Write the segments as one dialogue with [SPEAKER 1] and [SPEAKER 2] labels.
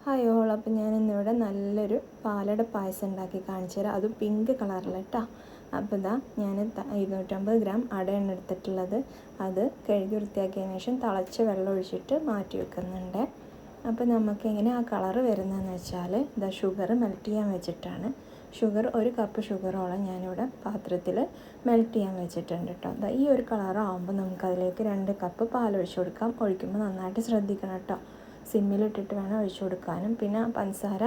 [SPEAKER 1] Hi all, അപ്പോൾ ഞാൻ ഇന്നിവിടെ നല്ലൊരു പാലട പായസം ഉണ്ടാക്കി കാണിച്ചു തരാം. അതും പിങ്ക് കളറിൽ കേട്ടോ. അപ്പോൾ ഇതാ ഞാൻ 250 ഗ്രാം അടയാണ് എടുത്തിട്ടുള്ളത്. അത് കഴുകി വൃത്തിയാക്കിയതിന് ശേഷം തിളച്ച വെള്ളം ഒഴിച്ചിട്ട് മാറ്റി വെക്കുന്നുണ്ട്. അപ്പോൾ നമുക്ക് എങ്ങനെ ആ കളറ് വരുന്നതെന്ന് വെച്ചാൽ ഇതാ ഷുഗർ മെൽറ്റ് ചെയ്യാൻ വെച്ചിട്ടാണ്. ഒരു കപ്പ് ഷുഗറോളം ഞാനിവിടെ പാത്രത്തിൽ മെൽറ്റ് ചെയ്യാൻ വെച്ചിട്ടുണ്ട് കേട്ടോ. അതാ ഈ ഒരു കളറാകുമ്പോൾ നമുക്കതിലേക്ക് 2 കപ്പ് പാൽ ഒഴിച്ചു കൊടുക്കാം. ഒഴിക്കുമ്പോൾ നന്നായിട്ട് ശ്രദ്ധിക്കണം കേട്ടോ. സിമ്മിലിട്ടിട്ട് വേണം ഒഴിച്ചു കൊടുക്കാനും. പിന്നെ പഞ്ചസാര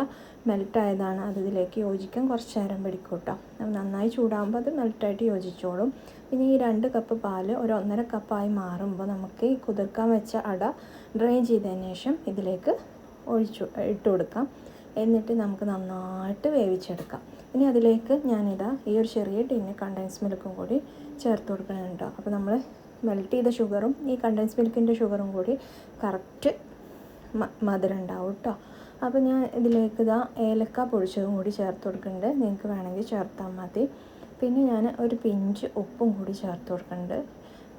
[SPEAKER 1] മെൽറ്റായതാണ്, അത് ഇതിലേക്ക് യോജിക്കാൻ കുറച്ച് നേരം പിടിക്കും കേട്ടോ. നന്നായി ചൂടാകുമ്പോൾ അത് മെൽറ്റായിട്ട് യോജിച്ചോളും. പിന്നെ ഈ 2 കപ്പ് പാല് ഒരു 1.5 കപ്പായി മാറുമ്പോൾ നമുക്ക് ഈ കുതിർക്കാൻ വെച്ച അട ഡ്രെയിൻ ചെയ്തതിന് ശേഷം ഇതിലേക്ക് ഇട്ട് കൊടുക്കാം. എന്നിട്ട് നമുക്ക് നന്നായിട്ട് വേവിച്ചെടുക്കാം. ഇനി അതിലേക്ക് ഞാനിതാ ഈ ഒരു ചെറിയ ടിന്ന് കണ്ടൻസ് മിൽക്കും കൂടി ചേർത്ത് കൊടുക്കണുണ്ടോ. അപ്പോൾ നമ്മൾ മെൽറ്റ് ചെയ്ത ഷുഗറും ഈ കണ്ടൻസ് മിൽക്കിൻ്റെ ഷുഗറും കൂടി കറക്റ്റ് മധുരം ഉണ്ടാവും കേട്ടോ. അപ്പോൾ ഞാൻ ഇതിലേക്ക് ഏലക്ക പൊടിച്ചതും കൂടി ചേർത്ത് കൊടുക്കുന്നുണ്ട്. നിങ്ങൾക്ക് വേണമെങ്കിൽ ചേർത്താൽ മതി. പിന്നെ ഞാൻ ഒരു പിഞ്ച് ഉപ്പും കൂടി ചേർത്ത് കൊടുക്കുന്നുണ്ട്,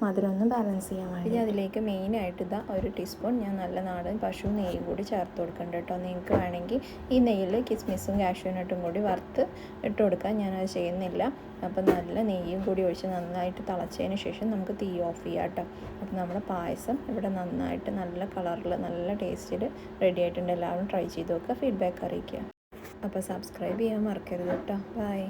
[SPEAKER 1] മധുരം ഒന്ന് ബാലൻസ് ചെയ്യാൻ വേണ്ടി. ഇനി അതിലേക്ക് മെയിനായിട്ട് ഒരു ടീസ്പൂൺ ഞാൻ നല്ല നാടൻ പശു നെയ്യും കൂടി ചേർത്ത് കൊടുക്കുന്നുണ്ട് കേട്ടോ. നിങ്ങൾക്ക് വേണമെങ്കിൽ ഈ നെയ്യിൽ കിസ്മിസും കാഷ്യൂനട്ടും കൂടി വറുത്ത് ഇട്ട് കൊടുക്കാൻ, ഞാനത് ചെയ്യുന്നില്ല. അപ്പോൾ നല്ല നെയ്യും കൂടി ഒഴിച്ച് നന്നായിട്ട് തിളച്ചതിന് ശേഷം നമുക്ക് തീ ഓഫ് ചെയ്യാം കേട്ടോ. അപ്പോൾ നമ്മുടെ പായസം ഇവിടെ നന്നായിട്ട് നല്ല കളറിൽ നല്ല ടേസ്റ്റിൽ റെഡി ആയിട്ടുണ്ട്. എല്ലാവരും ട്രൈ ചെയ്ത് നോക്കുക, ഫീഡ്ബാക്ക് അറിയിക്കുക. അപ്പോൾ സബ്സ്ക്രൈബ് ചെയ്യാൻ മറക്കരുത് കേട്ടോ. ബൈ.